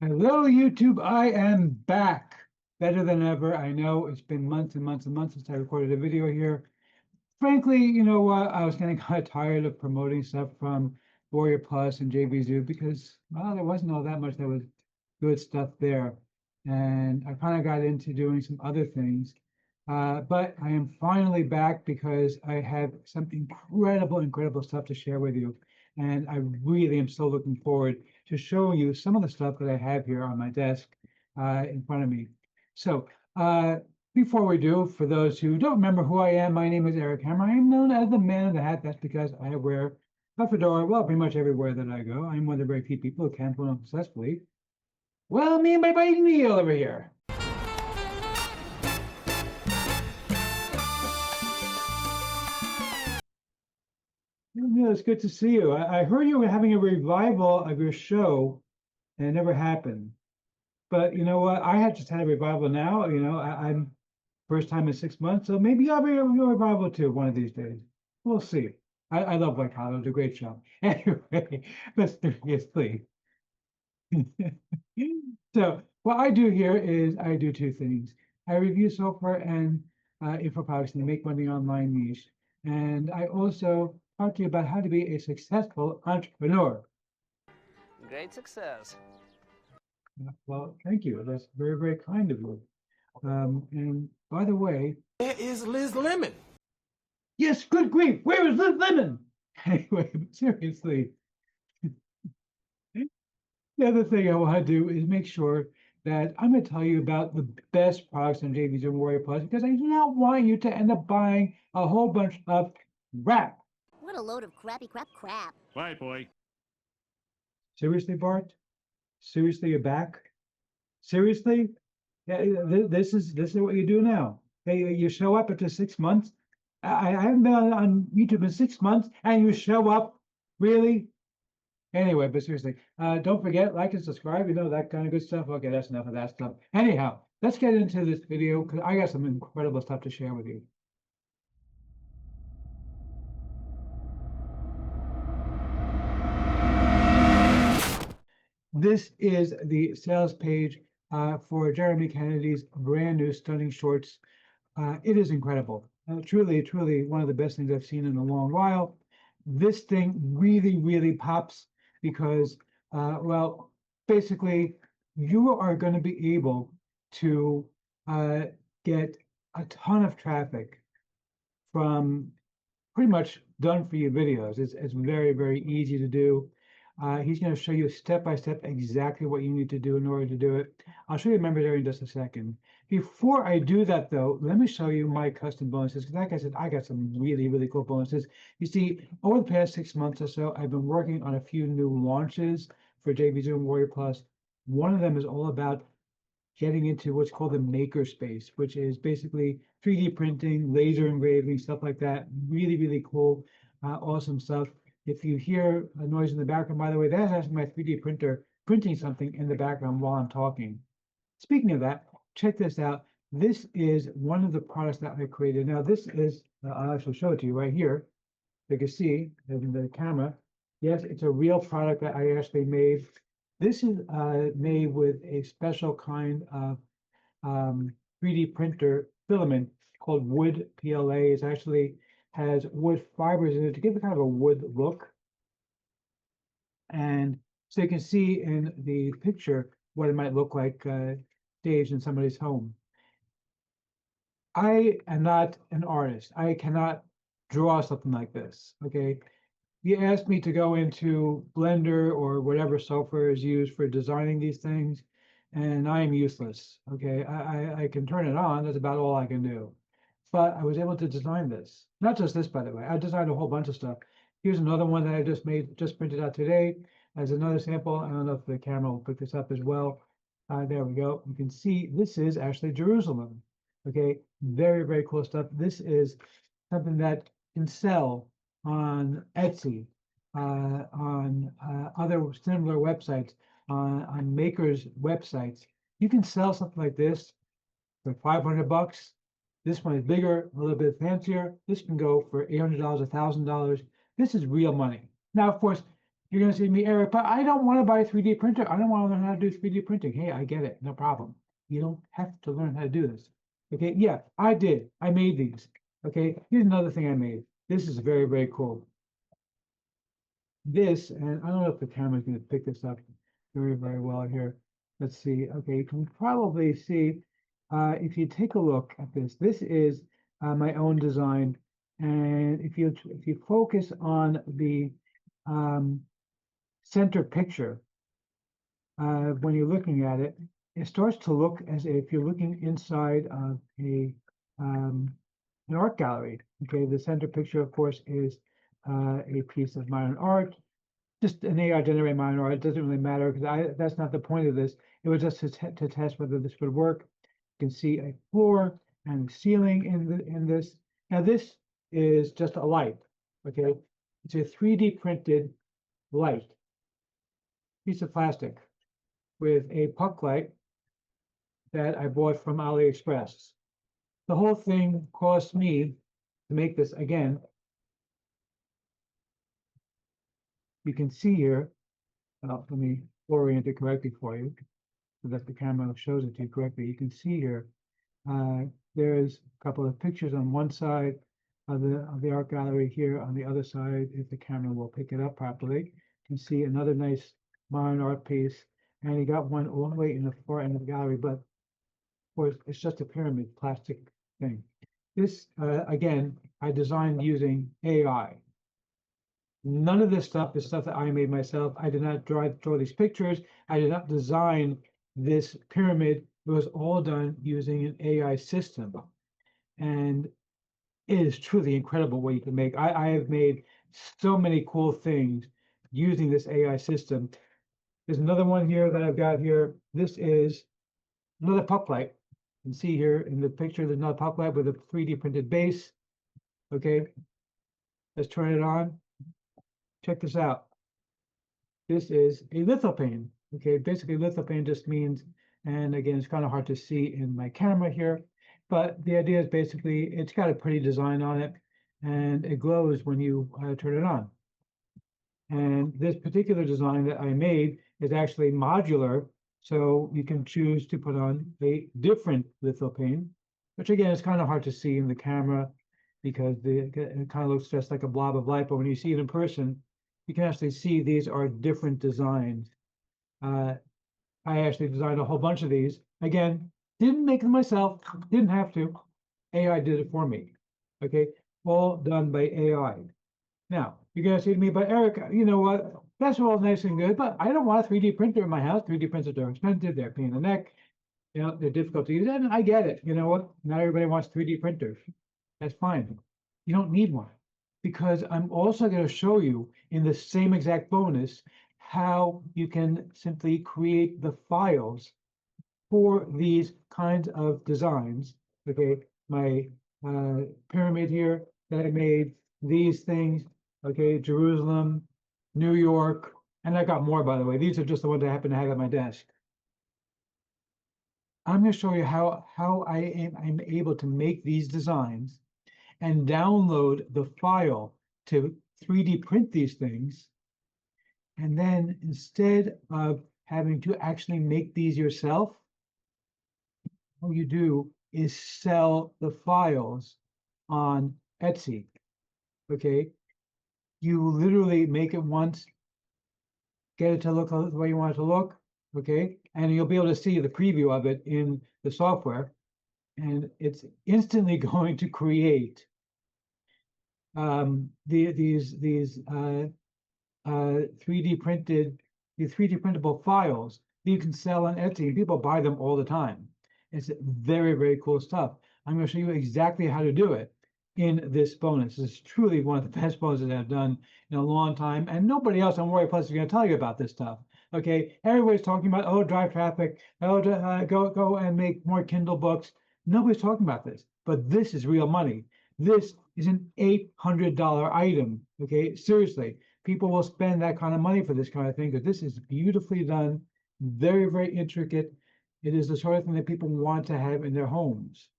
Hello, YouTube. I am back. Better than ever. I know it's been months and months and months since I recorded a video here. Frankly, you know what? I was getting kind of tired of promoting stuff from Warrior Plus and JVZoo because, well, there wasn't all that much that was good stuff there. And I kind of got into doing some other things. But I am finally back because I have some incredible stuff to share with you. And I really am so looking forward to showing you some of the stuff that I have here on my desk in front of me. So, before we do, for those who don't remember who I am, my name is Eric Hammer. I am known as the man in the hat. That's because I wear a fedora, well, pretty much everywhere that I go. I'm one of the very few people who can put on successfully. Well, me and my buddy Neil over here. Neil, it's good to see you. I heard you were having a revival of your show, and it never happened. But you know what? I had just had a revival now. I'm first time in 6 months, so maybe I'll be a revival too one of these days. We'll see. I love White Collar. It's a great show. Anyway, let's seriously. So what I do here is I do two things. I review software and info products and make money online niche. And I also talk to you about how to be a successful entrepreneur. Great success. Well, thank you. That's very kind of you. And by the way, Where is Liz Lemon? yes, good grief, where is Liz Lemon? Anyway, seriously, the other thing I want to do is make sure that I'm going to tell you about the best products on JVZoo and Warrior Plus because I do not want you to end up buying a whole bunch of crap. What a load of crappy crap. Bye, boy. Seriously, Bart? Seriously, you're back? Seriously? Yeah, this is what you do now. Hey, you show up after 6 months. I haven't been on YouTube in 6 months, and you show up. Really? Anyway, but seriously, don't forget, like and subscribe, that kind of good stuff. Okay, that's enough of that stuff. Anyhow, let's get into this video because I got some incredible stuff to share with you. This is the sales page for Jeremy Kennedy's brand new Stunning Shorts. It is incredible. Truly one of the best things I've seen in a long while. This thing really pops because, well, basically, you are going to be able to get a ton of traffic from pretty much done for you videos. It's very easy to do. He's going to show you step by step exactly what you need to do in order to do it. I'll show you a member there in just a second. Before I do that, though, let me show you my custom bonuses. Because like I said, I got some really cool bonuses. You see, over the past 6 months or so, I've been working on a few new launches for JVZoo and Warrior Plus. One of them is all about getting into what's called the maker space, which is basically 3D printing, laser engraving, stuff like that. Really cool, awesome stuff. If you hear a noise in the background, by the way, that's actually my 3D printer printing something in the background while I'm talking. Speaking of that, check this out. This is one of the products that I created. Now, this is, I'll actually show it to you right here. You can see in the camera. Yes, it's a real product that I actually made. This is made with a special kind of 3D printer filament called wood PLA. It actually has wood fibers in it to give it kind of a wood look. And so you can see in the picture what it might look like staged in somebody's home. I am not an artist. I cannot draw something like this, okay? You asked me to go into Blender or whatever software is used for designing these things, and I am useless, okay? I can turn it on, that's about all I can do. But I was able to design this. Not just this, by the way. I designed a whole bunch of stuff. Here's another one that I just printed out today as another sample. I don't know if the camera will pick this up as well. There we go. You can see this is actually Jerusalem. Okay, very cool stuff. This is something that can sell on Etsy, on other similar websites, on makers' websites. You can sell something like this for $500. This one is bigger, a little bit fancier. This can go for $800, $1,000. This is real money. Now, of course, You're gonna say to me, Eric, but I don't want to buy a 3D printer. I don't want to learn how to do 3D printing. Hey, I get it, no problem. You don't have to learn how to do this. Okay, yeah, I did. I made these. Okay, here's another thing I made. This is very, very cool. This, and I don't know if the camera's going to pick this up very, very well here. Let's see. Okay, you can probably see if you take a look at this. This is my own design, and if you focus on the center picture, when you're looking at it, it starts to look as if you're looking inside of an art gallery. Okay, the center picture, of course, is a piece of modern art, just an AI generated modern art. It doesn't really matter because that's not the point of this. It was just to test whether this would work. You can see a floor and a ceiling in this. Now this is just a light. Okay, it's a 3D printed light, piece of plastic with a puck light that I bought from AliExpress. The whole thing cost me to make this again. You can see here, let me orient it correctly for you so that the camera shows it to you correctly. You can see here, there's a couple of pictures on one side of the art gallery. Here on the other side, if the camera will pick it up properly, you can see another nice modern art piece. And you got one all the way in the far end of the gallery, but of course, it's just a pyramid plastic thing. This, again, I designed using AI. None of this stuff is stuff that I made myself. I did not draw these pictures. I did not design this pyramid. It was all done using an AI system. And it is truly incredible what you can make. I have made so many cool things using this AI system. There's another one here that I've got here. This is another puck light. You can see here in the picture, there's another puck light with a 3D printed base. Okay, let's turn it on. Check this out. This is a lithophane. Okay, basically lithophane just means, and again, it's kind of hard to see in my camera here, but the idea is basically it's got a pretty design on it and it glows when you turn it on. And this particular design that I made is actually modular, so you can choose to put on a different lithophane, which again is kind of hard to see in the camera because it kind of looks just like a blob of light, but when you see it in person, you can actually see these are different designs. I actually designed a whole bunch of these. Again, didn't make them myself, didn't have to. AI did it for me. Okay, all done by AI. Now, you're going to say to me, but Eric, you know what? That's all nice and good, but I don't want a 3D printer in my house. 3D printers are expensive, they're a pain in the neck, you know, they're difficult to use. And I get it. You know what? Not everybody wants 3D printers. That's fine. You don't need one because I'm also going to show you in the same exact bonus how you can simply create the files for these kinds of designs. Okay, my pyramid here that I made, these things, okay, Jerusalem, New York, and I got more, by the way. These are just the ones I happen to have at my desk. I'm going to show you how I'm able to make these designs and download the file to 3D print these things. And then instead of having to actually make these yourself, all you do is sell the files on Etsy. Okay, you literally make it once, get it to look the way you want it to look, okay, and you'll be able to see the preview of it in the software, and it's instantly going to create these 3D printed, these 3D printable files that you can sell on Etsy, and people buy them all the time. It's very, very cool stuff. I'm going to show you exactly how to do it in this bonus. This is truly one of the best bonuses I've done in a long time, and nobody else on WarriorPlus is going to tell you about this stuff. Okay, everybody's talking about, oh, drive traffic, oh, go and make more Kindle books. Nobody's talking about this, but this is real money. This is an $800 item. Okay, seriously, people will spend that kind of money for this kind of thing because this is beautifully done, very, very intricate. It is the sort of thing that people want to have in their homes.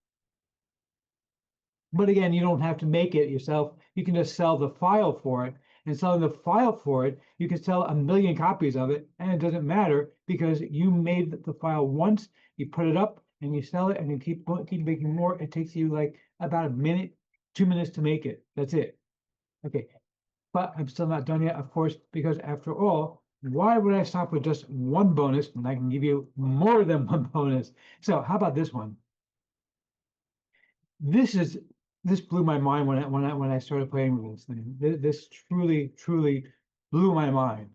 But again, you don't have to make it yourself. You can just sell the file for it, and selling the file for it, you can sell 1 million copies of it, and it doesn't matter because you made the file once, you put it up, and you sell it, and you keep making more. It takes you like about a minute, 2 minutes to make it. That's it. Okay, but I'm still not done yet, of course, because after all, why would I stop with just one bonus when I can give you more than one bonus? So how about this one? This blew my mind when I started playing with this thing. This truly blew my mind.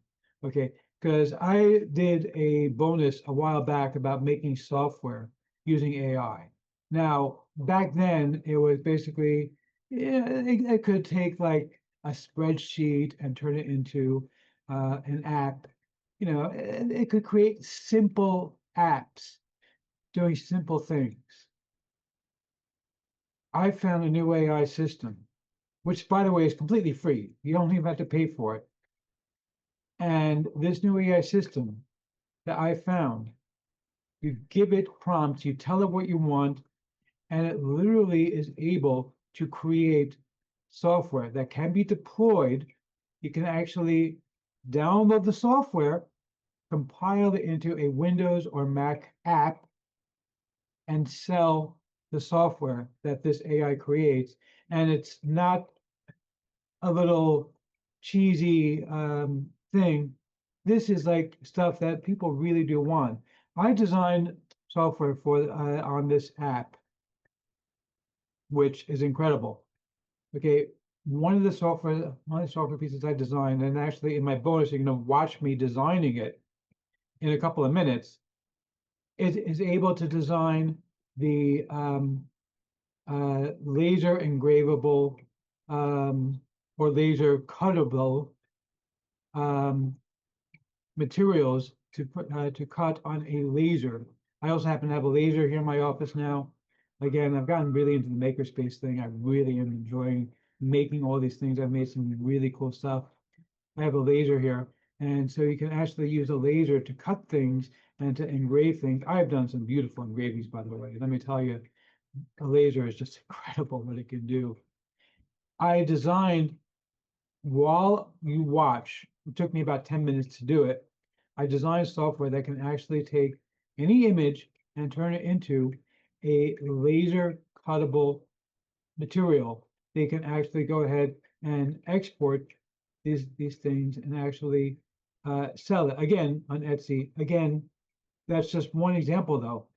Okay, because I did a bonus a while back about making software using AI. Now, back then it was basically, yeah, it could take like a spreadsheet and turn it into an app. You know, it could create simple apps doing simple things. I found a new AI system, which by the way is completely free. You don't even have to pay for it. And this new AI system that I found, you give it prompts, you tell it what you want, and it literally is able to create software that can be deployed. You can actually download the software, compile it into a Windows or Mac app, and sell the software that this AI creates. And it's not a little cheesy thing. This is like stuff that people really do want. I designed software for on this app, which is incredible. Okay, one of the software pieces I designed, and actually in my bonus, you're going to watch me designing it in a couple of minutes. It is able to design the laser engravable or laser cuttable um, materials to cut on a laser. I also happen to have a laser here in my office now. Again, I've gotten really into the makerspace thing. I really am enjoying making all these things. I've made some really cool stuff. I have a laser here, and so you can actually use a laser to cut things and to engrave things. I've done some beautiful engravings, by the way. Let me tell you, a laser is just incredible what it can do. I designed, while you watch, it took me about 10 minutes to do it. I designed software that can actually take any image and turn it into a laser cuttable material. They can actually go ahead and export these things and actually sell it again on Etsy. Again, that's just one example though.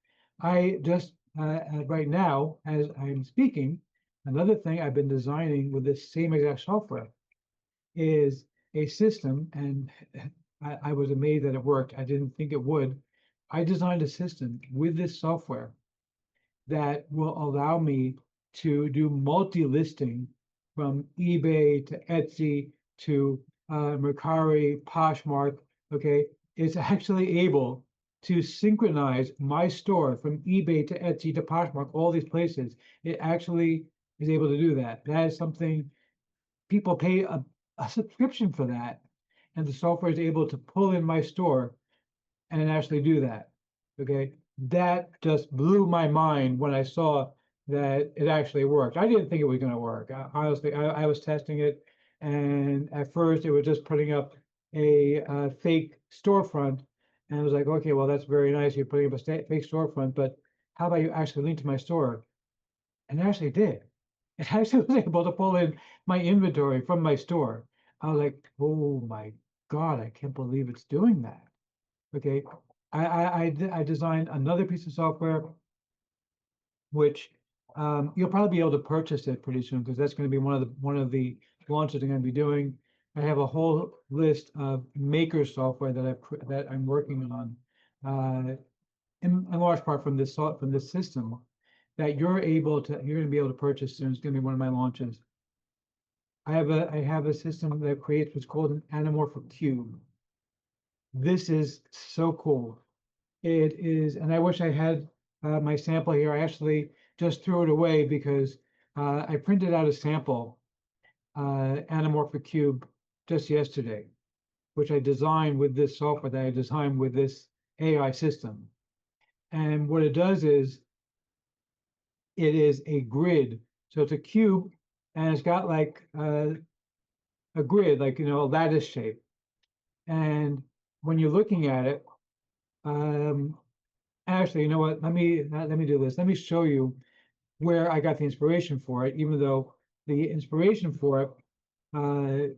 I just right now, as I'm speaking, another thing I've been designing with this same exact software is a system, and I was amazed that it worked. I didn't think it would. I designed a system with this software that will allow me to do multi-listing from eBay to Etsy to Mercari, Poshmark. Okay, it's actually able to synchronize my store from eBay to Etsy to Poshmark, all these places. It actually is able to do that. That is something people pay a subscription for that, and the software is able to pull in my store and actually do that. Okay, that just blew my mind when I saw that it actually worked. I didn't think it was going to work. Honestly, I was testing it, and at first it was just putting up a fake storefront, and I was like, okay, well that's very nice. You're putting up a fake storefront, but how about you actually link to my store? And it actually did. It actually was able to pull in my inventory from my store. I was like, oh my God, I can't believe it's doing that. Okay. I designed another piece of software, which you'll probably be able to purchase it pretty soon because that's going to be one of the launches I'm going to be doing. I have a whole list of maker software that I'm working on, in large part from this system that you're going to be able to purchase soon. It's going to be one of my launches. I have a system that creates what's called an anamorphic cube. This is so cool. It is, and I wish I had my sample here. I actually just threw it away because I printed out a sample anamorphic cube just yesterday, which I designed with this software that I designed with this AI system. And what it does is it is a grid. So it's a cube and it's got like a grid, like, a lattice shape. And when you're looking at it, actually, you know what? Let me do this. Let me show you where I got the inspiration for it, even though the inspiration for it, I'm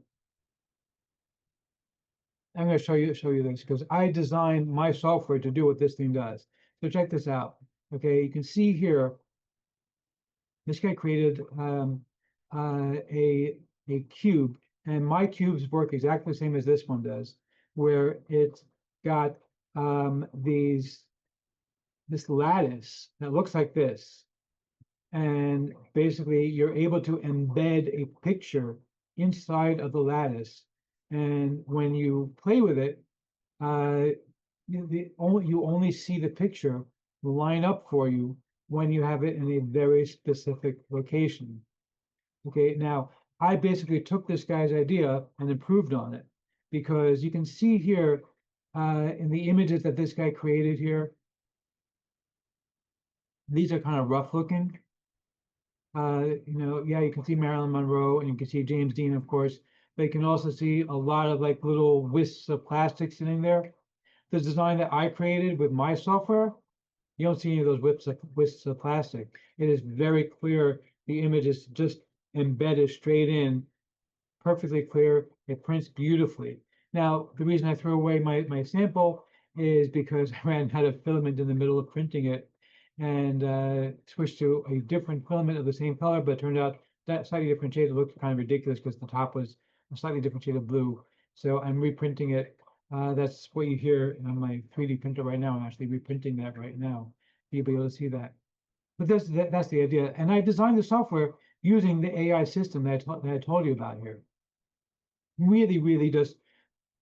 going to show you this because I designed my software to do what this thing does. So check this out. Okay, you can see here, this guy created a cube, and my cubes work exactly the same as this one does, where it's got this lattice that looks like this. And basically, you're able to embed a picture inside of the lattice. And when you play with it, you only see the picture line up for you when you have it in a very specific location. Okay, now I basically took this guy's idea and improved on it because you can see here in the images that this guy created here, these are kind of rough looking. Yeah, you can see Marilyn Monroe and you can see James Dean, of course, but you can also see a lot of like little wisps of plastic sitting there. The design that I created with my software, you don't see any of those wisps of plastic. It is very clear. The image is just embedded straight in, perfectly clear. It prints beautifully. Now, the reason I threw away my sample is because I ran out of filament in the middle of printing it and switched to a different filament of the same color, but it turned out that slightly different shade looked kind of ridiculous because the top was a slightly different shade of blue. So I'm reprinting it. That's what you hear on my 3D printer right now. I'm actually reprinting that right now. You'll be able to see that. But that's the idea. And I designed the software using the AI system that I told you about here. Really, really just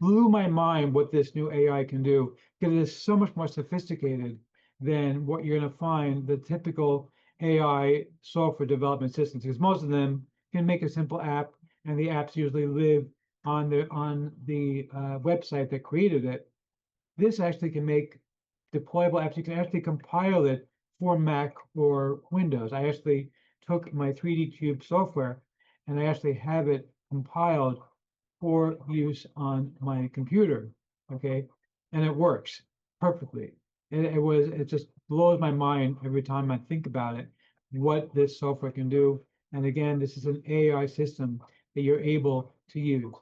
blew my mind what this new AI can do because it is so much more sophisticated than what you're going to find the typical AI software development systems. Because most of them can make a simple app, and the apps usually live on the website that created it. This actually can make deployable apps. You can actually compile it for Mac or Windows. I actually took my 3D Cube software and I actually have it compiled for use on my computer. Okay, and it works perfectly. It just blows my mind every time I think about it, what this software can do. And again, this is an AI system that you're able to use.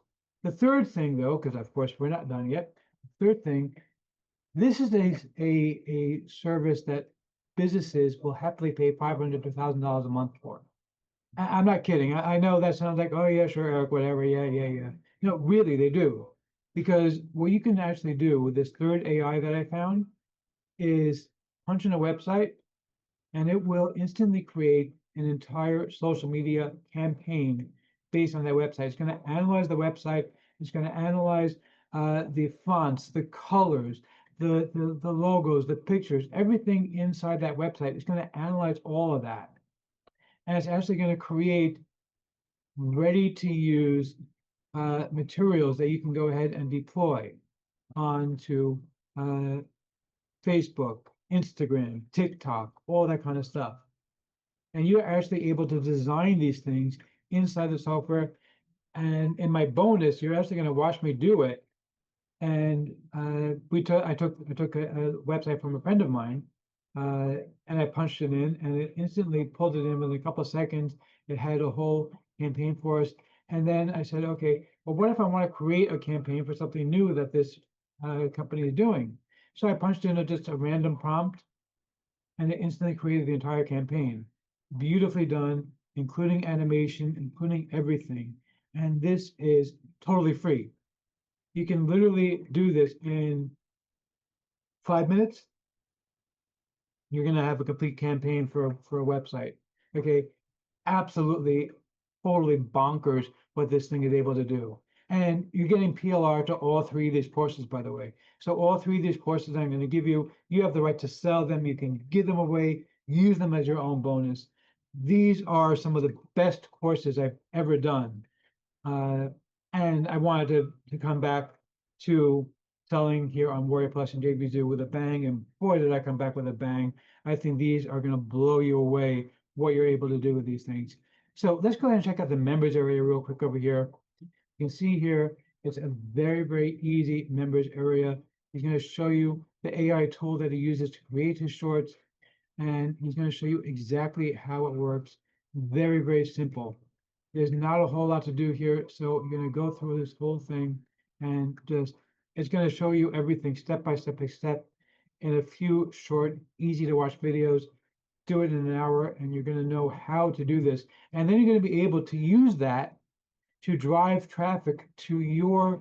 The third thing, though, because of course we're not done yet. Third thing, this is a service that businesses will happily pay $500 to $1,000 a month for. I'm not kidding. I know that sounds like, oh yeah, sure, Eric, whatever. Yeah. No, really, they do. Because what you can actually do with this third AI that I found is punch in a website and it will instantly create an entire social media campaign based on that website. It's going to analyze the website. It's going to analyze the fonts, the colors, the logos, the pictures, everything inside that website. It's going to analyze all of that. And it's actually going to create ready to use materials that you can go ahead and deploy onto Facebook, Instagram, TikTok, all that kind of stuff. And you're actually able to design these things inside the software. And in my bonus, you're actually going to watch me do it. And I took a website from a friend of mine, and I punched it in, and it instantly pulled it in within a couple of seconds. It had a whole campaign for us. And then I said, okay, well, what if I want to create a campaign for something new that this company is doing? So I punched in just a random prompt, and it instantly created the entire campaign. Beautifully done, including animation, including everything. And this is totally free. You can literally do this in 5 minutes. You're going to have a complete campaign for a website. Okay, absolutely, totally bonkers what this thing is able to do. And you're getting PLR to all three of these courses, by the way. So all three of these courses I'm going to give you, you have the right to sell them. You can give them away, use them as your own bonus. These are some of the best courses I've ever done. And I wanted to come back to selling here on Warrior Plus and JVZoo with a bang. And boy, did I come back with a bang. I think these are going to blow you away what you're able to do with these things. So let's go ahead and check out the members area real quick over here. You can see here, it's a very, very easy members area. He's going to show you the AI tool that he uses to create his shorts, and he's going to show you exactly how it works. Very, very simple. There's not a whole lot to do here, so you're going to go through this whole thing and just, it's going to show you everything step by step by step in a few short, easy to watch videos. Do it in an hour, and you're going to know how to do this. And then you're going to be able to use that to drive traffic to your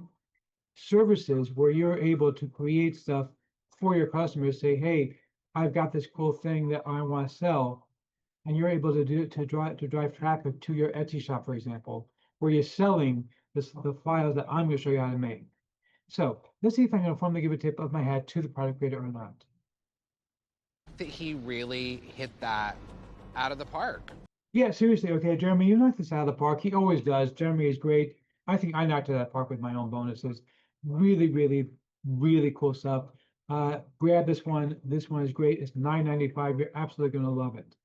services where you're able to create stuff for your customers. Say, hey, I've got this cool thing that I want to sell, and you're able to do to drive traffic to your Etsy shop, for example, where you're selling the files that I'm going to show you how to make. So let's see if I can formally give a tip of my hat to the product creator or not. That he really hit that out of the park. Yeah, seriously. Okay, Jeremy, you knocked this out of the park. He always does. Jeremy is great. I think I knocked it out of the park with my own bonuses. Really, really, really cool stuff. Grab this one. This one is great. It's $9.95. You're absolutely going to love it.